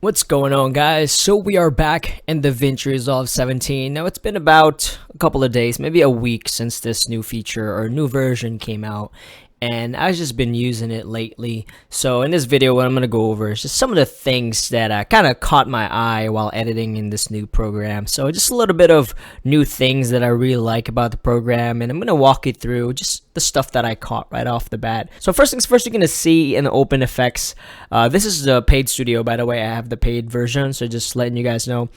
What's going on, guys? So we are back in DaVinci Resolve 17. Now it's been about a couple of days, maybe a week since this new feature or new version came out, and I've just been using it lately. So in this video, what I'm going to go over is just some of the things that kind of caught my eye while editing in this new program. So just a little bit of new things that I really like about the program, and I'm going to walk you through just the stuff that I caught right off the bat. So first things first, you're going to see in the open effects, this is the paid studio, by the way. I have the paid version, so just letting you guys know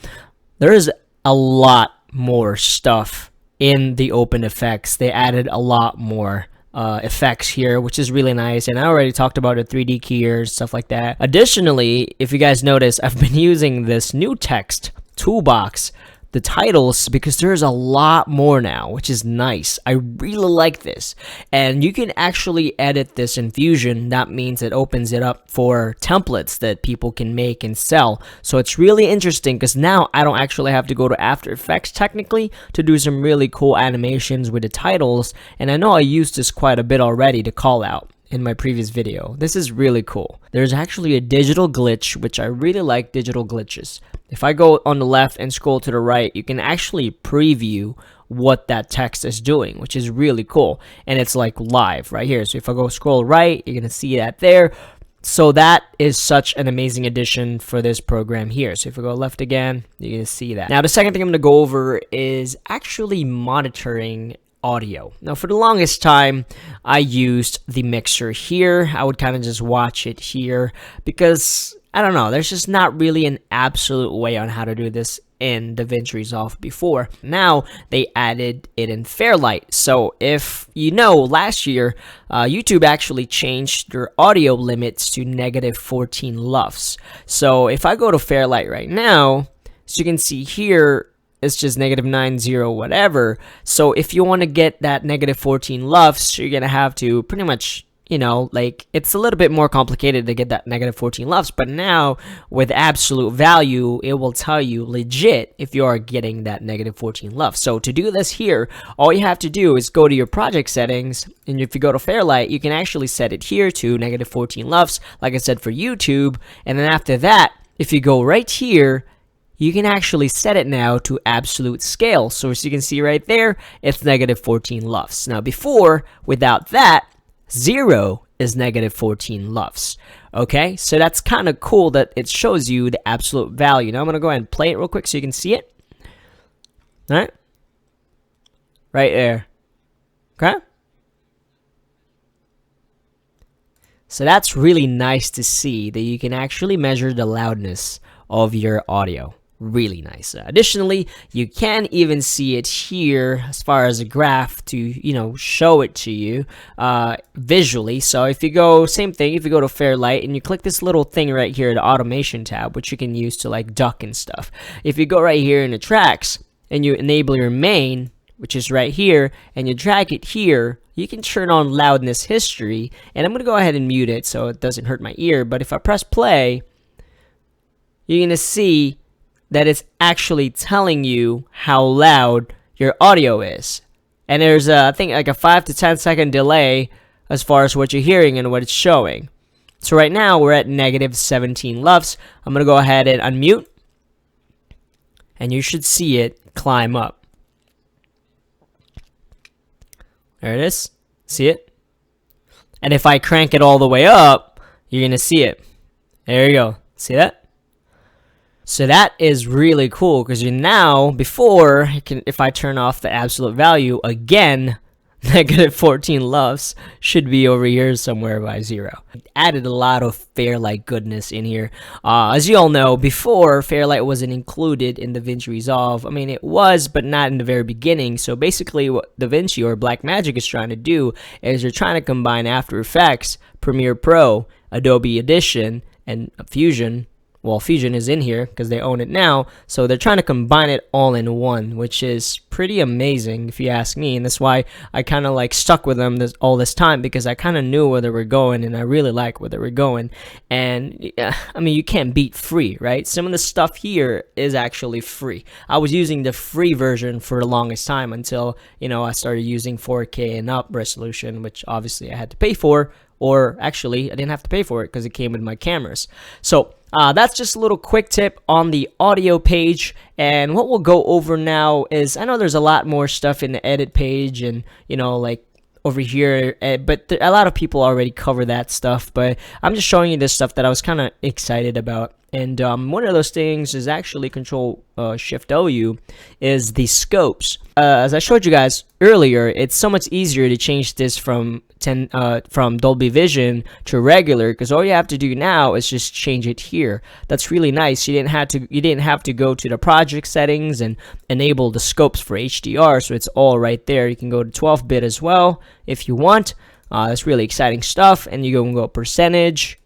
there is a lot more stuff in the open effects. They added a lot more effects here, which is really nice, and I already talked about the 3D keyers, stuff like that. Additionally, if you guys notice, I've been using this new text toolbox, the titles, because there's a lot more now, which is nice. I really like this, and you can actually edit this in Fusion. That means it opens it up for templates that people can make and sell. So it's really interesting because now I don't actually have to go to After Effects technically to do some really cool animations with the titles, and I know I used this quite a bit already to call out in my previous video. This is really cool. There's actually a digital glitch, which I really like digital glitches. If I go on the left and scroll to the right, you can actually preview what that text is doing, which is really cool. And it's like live right here. So if I go scroll right, you're gonna see that there. So that is such an amazing addition for this program here. So if we go left again, you're gonna see that. Now the second thing I'm gonna go over is actually monitoring audio. Now for the longest time I used the mixer here. I would kind of just watch it here because I don't know, there's just not really an absolute way on how to do this in DaVinci Resolve before. Now they added it in Fairlight. So if you know, last year YouTube actually changed their audio limits to -14 LUFS. So if I go to Fairlight right now, as you can see here, it's just -90 whatever. So if you want to get that -14 LUFS, you're gonna have to pretty much, you know, like, it's a little bit more complicated to get that -14 LUFS, but now with absolute value, it will tell you legit if you are getting that -14 LUFS. So to do this here, all you have to do is go to your project settings, and if you go to Fairlight, you can actually set it here to -14 LUFS, like I said, for YouTube. And then after that, if you go right here, you can actually set it now to absolute scale. So as you can see right there, it's -14 LUFS. Now before, without that, 0 is -14 LUFS. Okay, so that's kind of cool that it shows you the absolute value. Now I'm going to go ahead and play it real quick so you can see it. All right, right there. Okay. So that's really nice to see that you can actually measure the loudness of your audio. Really nice. Additionally, you can even see it here as far as a graph to, you know, show it to you visually. So if you go, same thing, if you go to Fairlight and you click this little thing right here, the automation tab, which you can use to like duck and stuff. If you go right here in the tracks and you enable your main, which is right here, and you drag it here, you can turn on loudness history. And I'm going to go ahead and mute it so it doesn't hurt my ear. But if I press play, you're going to see that it's actually telling you how loud your audio is. And there's I think like a 5 to 10 second delay as far as what you're hearing and what it's showing. So right now we're at -17 LUFS. I'm gonna go ahead and unmute, and you should see it climb up. There it is. See it? And if I crank it all the way up, you're gonna see it. There you go. See that? So that is really cool because you now, before, if I turn off the absolute value again, -14 LUFS should be over here somewhere by 0. It added a lot of Fairlight goodness in here. As you all know, before, Fairlight wasn't included in DaVinci Resolve. I mean, it was, but not in the very beginning. So basically what DaVinci or Blackmagic is trying to do is they're trying to combine After Effects, Premiere Pro, Adobe Edition, and Fusion. Well, Fusion is in here because they own it now, so they're trying to combine it all in one, which is pretty amazing if you ask me, and that's why I kind of like stuck with them all this time, because I kind of knew where they were going, and I really like where they were going. And I mean, you can't beat free, right? Some of the stuff here is actually free. I was using the free version for the longest time until, you know, I started using 4K and up resolution, which obviously I had to pay for, or actually I didn't have to pay for it because it came with my cameras. So That's just a little quick tip on the audio page. And what we'll go over now is, I know there's a lot more stuff in the edit page and, like over here, but a lot of people already cover that stuff. But I'm just showing you this stuff that I was kind of excited about. And one of those things is actually Control Shift W, is the scopes. As I showed you guys earlier, it's so much easier to change this from Dolby Vision to regular, because all you have to do now is just change it here. That's really nice. You didn't have to go to the project settings and enable the scopes for HDR, so it's all right there. You can go to 12-bit as well if you want. That's really exciting stuff. And you can go percentage.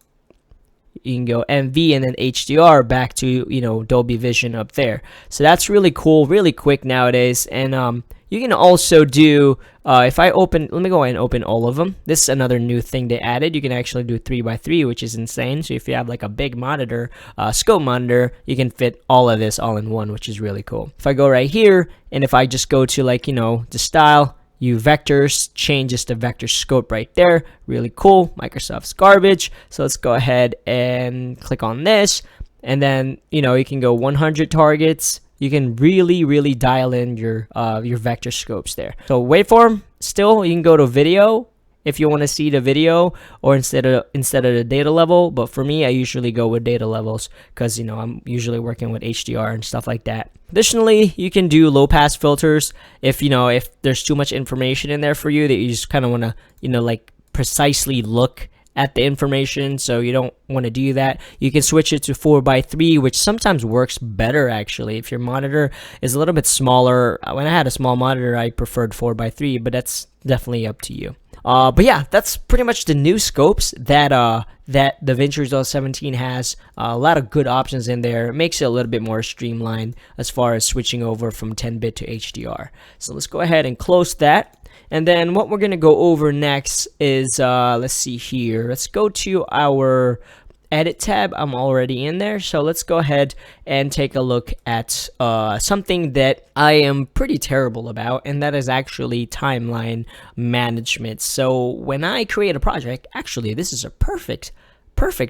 You can go MV and then HDR back to Dolby Vision up there. So that's really cool, really quick nowadays. And you can also do if I open, let me go ahead and open all of them. This is another new thing they added. You can actually do 3x3, which is insane. So if you have like a big monitor, scope monitor, you can fit all of this all in one, which is really cool. If I go right here and if I just go to the style, vectors, changes the vector scope right there. Really cool. Microsoft's garbage. So let's go ahead and click on this, and then you can go 100 targets. You can really dial in your vector scopes there. So waveform, still you can go to video if you want to see the video, or instead of the data level. But for me, I usually go with data levels because I'm usually working with HDR and stuff like that. Additionally, you can do low pass filters if there's too much information in there for you that you just kind of want to like precisely look at the information, so you don't want to do that. You can switch it to 4x3, which sometimes works better actually if your monitor is a little bit smaller. When I had a small monitor, I preferred 4x3, but that's definitely up to you. But yeah, that's pretty much the new scopes that DaVinci Resolve 17 has. A lot of good options in there. It makes it a little bit more streamlined as far as switching over from 10-bit to HDR. So let's go ahead and close that. And then what we're going to go over next is, let's see here. Let's go to our edit tab. I'm already in there. So let's go ahead and take a look at something that I am pretty terrible about, and that is actually timeline management. So when I create a project, actually this is a perfect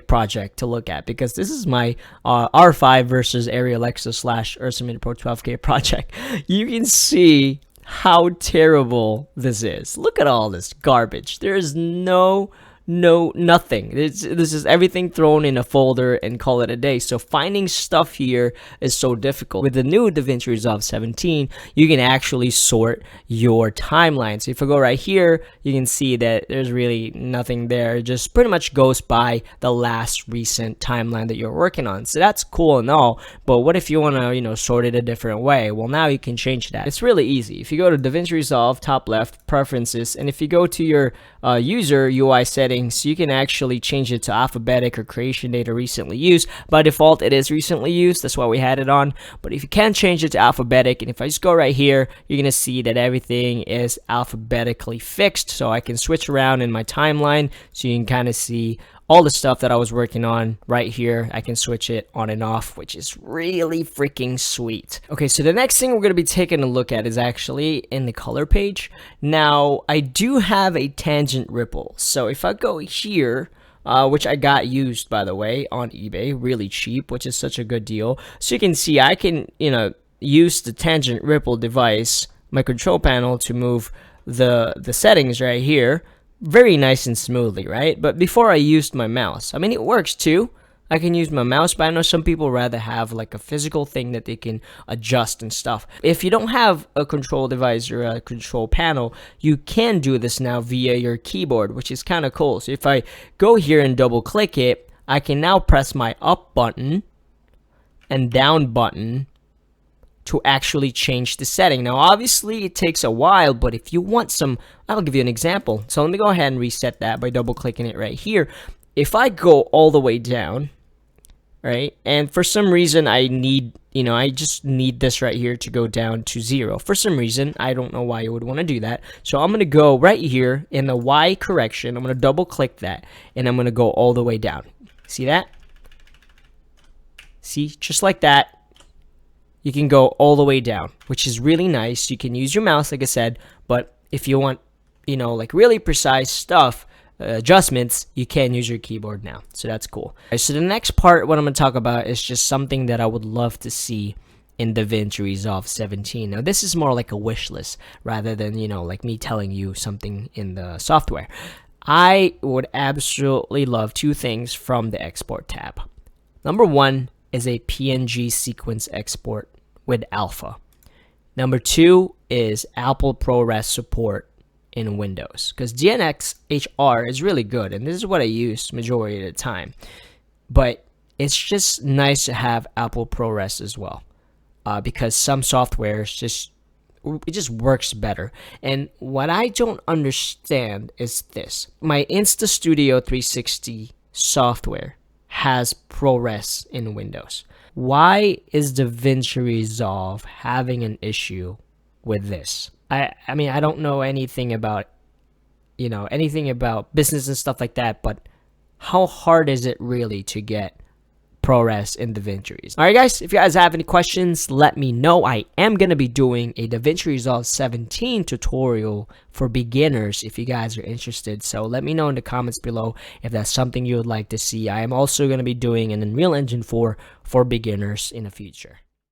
project to look at, because this is my R5 versus Arri Alexa / Ursa Mini Pro 12K project. You can see how terrible this is. Look at all this garbage. There is nothing. This is everything thrown in a folder and call it a day. So finding stuff here is so difficult. With the new DaVinci Resolve 17, you can actually sort your timeline. So if I go right here, you can see that there's really nothing there. It just pretty much goes by the last recent timeline that you're working on. So that's cool and all, but what if you want to, sort it a different way? Well, now you can change that. It's really easy. If you go to DaVinci Resolve, top left, preferences, and if you go to your user UI settings, you can actually change it to alphabetic or creation date or recently used. By default, it is recently used. That's why we had it on. But if you can change it to alphabetic, and if I just go right here, you're going to see that everything is alphabetically fixed. So I can switch around in my timeline, so you can kind of see all the stuff that I was working on right here. I can switch it on and off, which is really freaking sweet. Okay, so the next thing we're going to be taking a look at is actually in the color page. Now, I do have a tangent ripple. So if I go here, which I got used, by the way, on eBay, really cheap, which is such a good deal. So you can see I can, use the tangent ripple device, my control panel, to move the settings right here. Very nice and smoothly, right? But before I used my mouse, I mean, it works too. I can use my mouse, but I know some people rather have like a physical thing that they can adjust and stuff. If you don't have a control device or a control panel, you can do this now via your keyboard, which is kind of cool. So if I go here and double click it, I can now press my up button and down button to actually change the setting. Now, obviously, it takes a while, but if you want some, I'll give you an example. So let me go ahead and reset that by double clicking it right here. If I go all the way down, right, and for some reason I need, I just need this right here to go down to 0. For some reason, I don't know why you would want to do that. So I'm going to go right here in the Y correction. I'm going to double click that, and I'm going to go all the way down. See that? See, just like that. You can go all the way down, which is really nice. You can use your mouse, like I said, but if you want, like really precise stuff, adjustments, you can use your keyboard now. So that's cool. Alright, so the next part, what I'm going to talk about is just something that I would love to see in DaVinci Resolve 17. Now this is more like a wish list rather than, you know, like me telling you something in the software. I would absolutely love two things from the export tab. Number one is a PNG sequence export with alpha. Number two is Apple ProRes support in Windows, because DNX HR is really good, and this is what I use majority of the time. But it's just nice to have Apple ProRes as well, because some softwares just works better. And what I don't understand is this: my InstaStudio 360 software has ProRes in Windows. Why is DaVinci Resolve having an issue with this? I mean, I don't know anything about, you know, anything about business and stuff like that, but how hard is it really to get ProRes in DaVinci? Alright guys, if you guys have any questions, let me know. I am going to be doing a DaVinci Resolve 17 tutorial for beginners if you guys are interested. So let me know in the comments below if that's something you would like to see. I am also going to be doing an Unreal Engine 4 for beginners in the future.